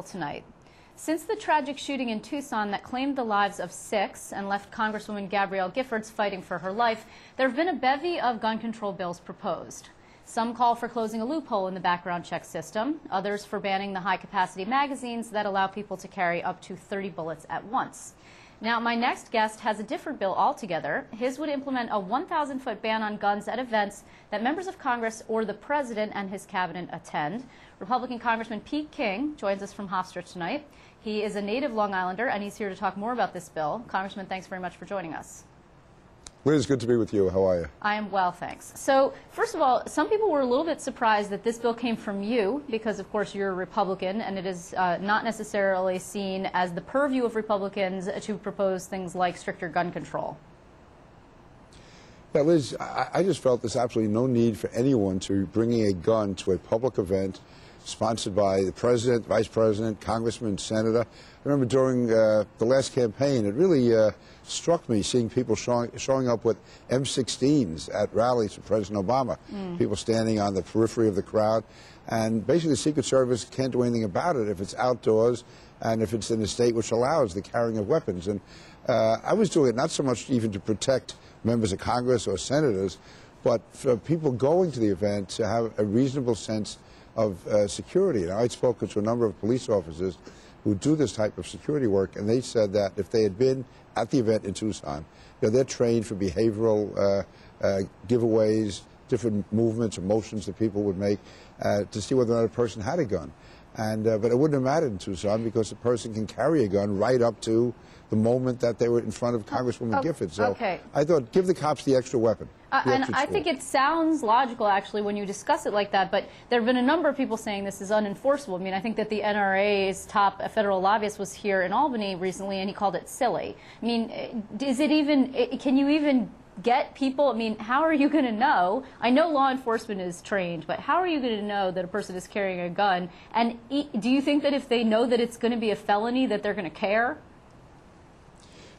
Tonight. Since the tragic shooting in Tucson that claimed the lives of 6 and left Congresswoman Gabrielle Giffords fighting for her life, there have been a bevy of gun control bills proposed. Some call for closing a loophole in the background check system, others for banning the high-capacity magazines that allow people to carry up to 30 bullets at once. Now, my next guest has a different bill altogether. His would implement a 1,000-foot ban on guns at events that members of Congress or the President and his cabinet attend. Republican Congressman Pete King joins us from Hofstra tonight. He is a native Long Islander, and he's here to talk more about this bill. Congressman, thanks very much for joining us. Liz, good to be with you. How are you? I am well, thanks. So, first of all, some people were a little bit surprised that this bill came from you because, of course, you're a Republican, and it is not necessarily seen as the purview of Republicans to propose things like stricter gun control. Yeah, Liz, I just felt there's absolutely no need for anyone to be bringing a gun to a public event sponsored by the President, Vice President, Congressman, Senator. I remember during the last campaign, it really struck me seeing people showing up with M16s at rallies for President Obama, people standing on the periphery of the crowd. And basically the Secret Service can't do anything about it if it's outdoors and if it's in a state which allows the carrying of weapons. And I was doing it not so much even to protect members of Congress or senators, but for people going to the event to have a reasonable sense of security. Now, I'd spoken to a number of police officers who do this type of security work, and they said that if they had been at the event in Tucson, they're trained for behavioral giveaways, different movements or motions that people would make to see whether or not a person had a gun. And but it wouldn't have mattered in Tucson because a person can carry a gun right up to the moment that they were in front of Congresswoman Giffords. So I thought, give the cops the extra weapon. And I think it sounds logical, actually, when you discuss it like that, but there have been a number of people saying this is unenforceable. I mean, I think that the NRA's top federal lobbyist was here in Albany recently, and he called it silly. I mean, is it even, can you even get people, I mean, how are you going to know? I know law enforcement is trained, but how are you going to know that a person is carrying a gun? And do you think that if they know that it's going to be a felony, that they're going to care?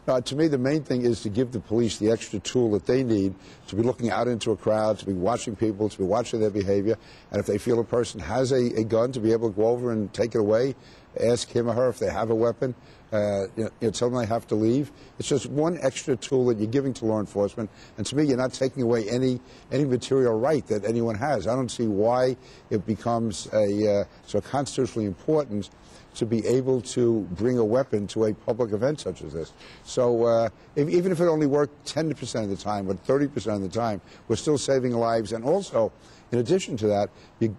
To me, the main thing is to give the police the extra tool that they need to be looking out into a crowd, to be watching people, to be watching their behavior. And if they feel a person has a gun, to be able to go over and take it away, ask him or her if they have a weapon, tell them they have to leave. It's just one extra tool that you're giving to law enforcement. And to me, you're not taking away any material right that anyone has. I don't see why it becomes so constitutionally important to be able to bring a weapon to a public event such as this. So even if it only worked 10% of the time, but 30% of the time, we're still saving lives. And also, in addition to that,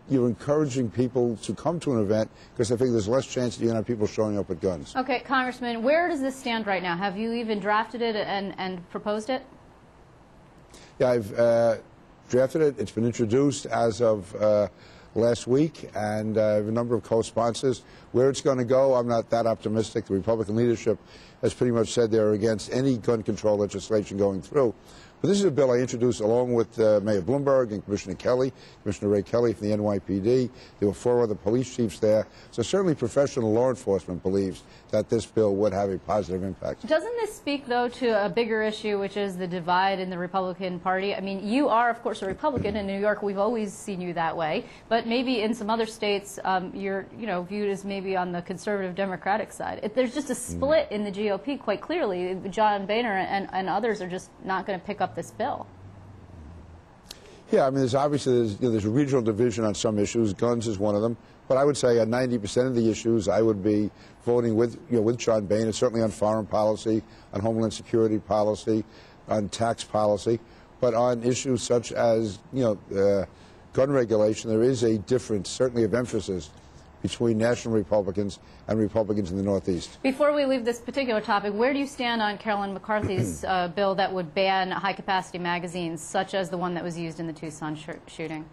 you're encouraging people to come to an event because I think there's less chance that you're going to have people showing up with guns. Okay, Congressman, where does this stand right now? Have you even drafted it and proposed it? Yeah, I've drafted it. It's been introduced as of last week, and I have a number of co-sponsors. Where it's going to go, I'm not that optimistic. The Republican leadership has pretty much said they're against any gun control legislation going through. But this is a bill I introduced along with Mayor Bloomberg and Commissioner Kelly, Commissioner Ray Kelly from the NYPD. There were 4 other police chiefs there. So certainly professional law enforcement believes that this bill would have a positive impact. Doesn't this speak, though, to a bigger issue, which is the divide in the Republican Party? I mean, you are, of course, a Republican. In New York, we've always seen you that way. But maybe in some other states, you're viewed as maybe on the conservative Democratic side. There's just a split in the GOP quite clearly. John Boehner and others are just not going to pick up this bill. Yeah, I mean, there's a regional division on some issues. Guns is one of them. But I would say on 90% of the issues, I would be voting with John Boehner, certainly on foreign policy, on homeland security policy, on tax policy. But on issues such as, gun regulation, there is a difference, certainly of emphasis, between national Republicans and Republicans in the Northeast. Before we leave this particular topic, where do you stand on Carolyn McCarthy's bill that would ban high-capacity magazines, such as the one that was used in the Tucson shooting?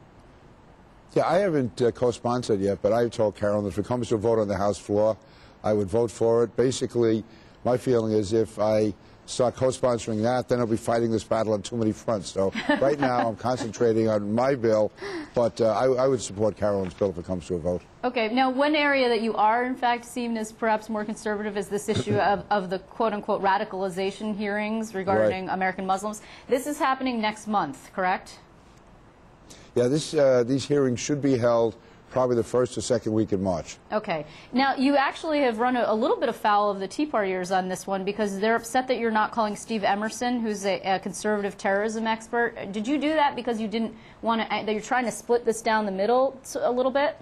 Yeah, I haven't co-sponsored yet, but I've told Carolyn that if it comes to a vote on the House floor, I would vote for it. Basically, my feeling is if I start co-sponsoring that, then I'll be fighting this battle on too many fronts. So right now I'm concentrating on my bill, but I would support Carolyn's bill if it comes to a vote. Okay. Now, one area that you are, in fact, seen as perhaps more conservative is this issue of the quote-unquote radicalization hearings regarding American Muslims. This is happening next month, correct? Yeah, these hearings should be held probably the first or second week in March. Okay. Now, you actually have run a little bit afoul of the Tea Partiers on this one because they're upset that you're not calling Steve Emerson, who's a conservative terrorism expert. Did you do that because you didn't want to, that you're trying to split this down the middle a little bit?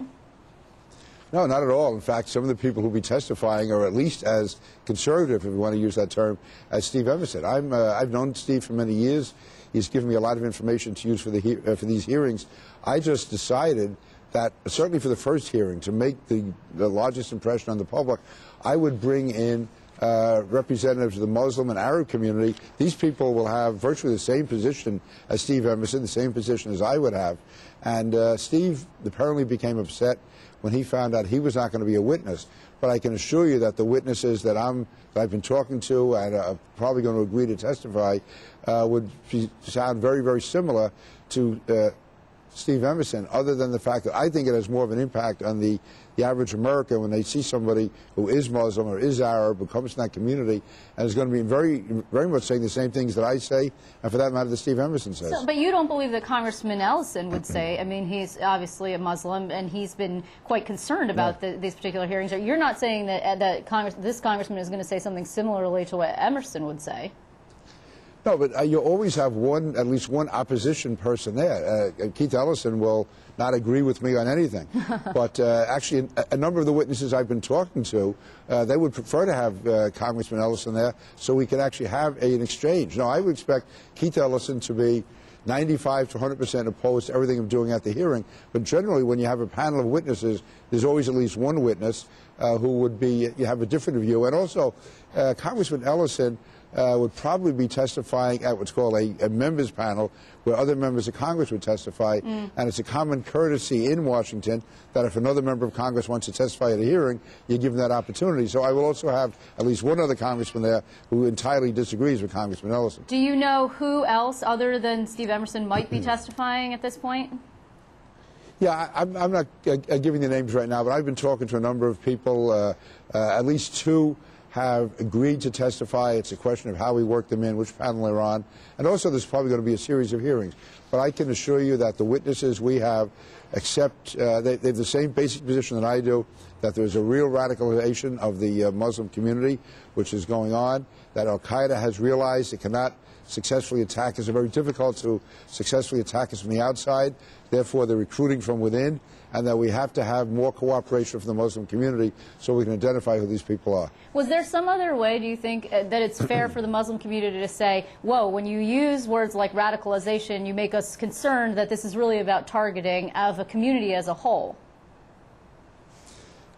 No, not at all. In fact, some of the people who will be testifying are at least as conservative, if you want to use that term, as Steve Emerson. I've known Steve for many years. He's given me a lot of information to use for these hearings. I just decided that, certainly for the first hearing, to make the largest impression on the public, I would bring in representatives of the Muslim and Arab community. These people will have virtually the same position as Steve Emerson, the same position as I would have. And Steve apparently became upset when he found out he was not going to be a witness. But I can assure you that the witnesses that I've been talking to and are probably going to agree to testify would sound very, very similar to Steve Emerson, other than the fact that I think it has more of an impact on the average American when they see somebody who is Muslim or is Arab, who comes from that community, and is going to be very, very much saying the same things that I say, and for that matter, that Steve Emerson says. So, but you don't believe that Congressman Ellison would say, I mean, he's obviously a Muslim, and he's been quite concerned about these particular hearings. You're not saying that, this congressman is going to say something similarly to what Emerson would say? No, but you always have at least one opposition person there. Keith Ellison will not agree with me on anything. But actually, a number of the witnesses I've been talking to, they would prefer to have Congressman Ellison there so we can actually have an exchange. No, I would expect Keith Ellison to be 95 to 100% opposed to everything I'm doing at the hearing. But generally, when you have a panel of witnesses, there's always at least one witness who would you have a different view. And also, Congressman Ellison would probably be testifying at what's called a members panel, where other members of Congress would testify. And it's a common courtesy in Washington that if another member of Congress wants to testify at a hearing, you give them that opportunity. So I will also have at least one other congressman there who entirely disagrees with Congressman Ellison. Do you know who else, other than Steve Emerson, might be testifying at this point? Yeah, I'm not giving the names right now, but I've been talking to a number of people, at least two have agreed to testify. It's a question of how we work them in, which panel they're on. And also there's probably going to be a series of hearings. But I can assure you that the witnesses we have accept, they have the same basic position that I do, that there's a real radicalization of the Muslim community, which is going on, that al-Qaeda has realized it cannot successfully attack us. It's very difficult to successfully attack us from the outside. Therefore, they're recruiting from within, and that we have to have more cooperation from the Muslim community so we can identify who these people are. Was there some other way, do you think, that it's fair for the Muslim community to say, whoa, when you use words like radicalization, you make us concerned that this is really about targeting of a community as a whole?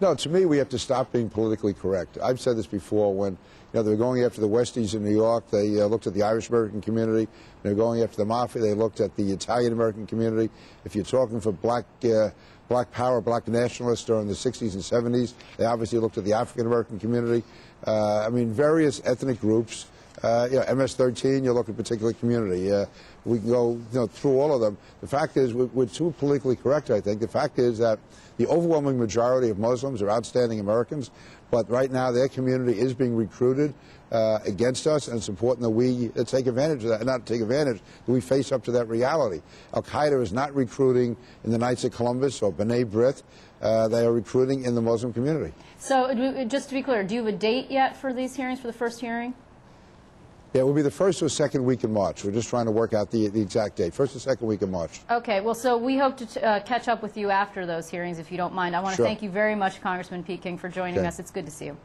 No, to me, we have to stop being politically correct. I've said this before. When they were going after the Westies in New York, they looked at the Irish-American community. They were going after the Mafia. They looked at the Italian-American community. If you're talking for black power, black nationalists during the 60s and 70s, they obviously looked at the African-American community. I mean, various ethnic groups. MS-13, you look at a particular community. We can go through all of them. The fact is, we're too politically correct, I think. The fact is that the overwhelming majority of Muslims are outstanding Americans, but right now their community is being recruited against us, and it's important that we take advantage of that. Not take advantage, that we face up to that reality. Al-Qaeda is not recruiting in the Knights of Columbus or B'nai B'rith. They are recruiting in the Muslim community. So just to be clear, do you have a date yet for these hearings, for the first hearing? Yeah, it will be the first or second week in March. We're just trying to work out the exact date. First or second week in March. Okay. Well, so we hope to catch up with you after those hearings, if you don't mind. I want to thank you very much, Congressman Pete King, for joining us. It's good to see you.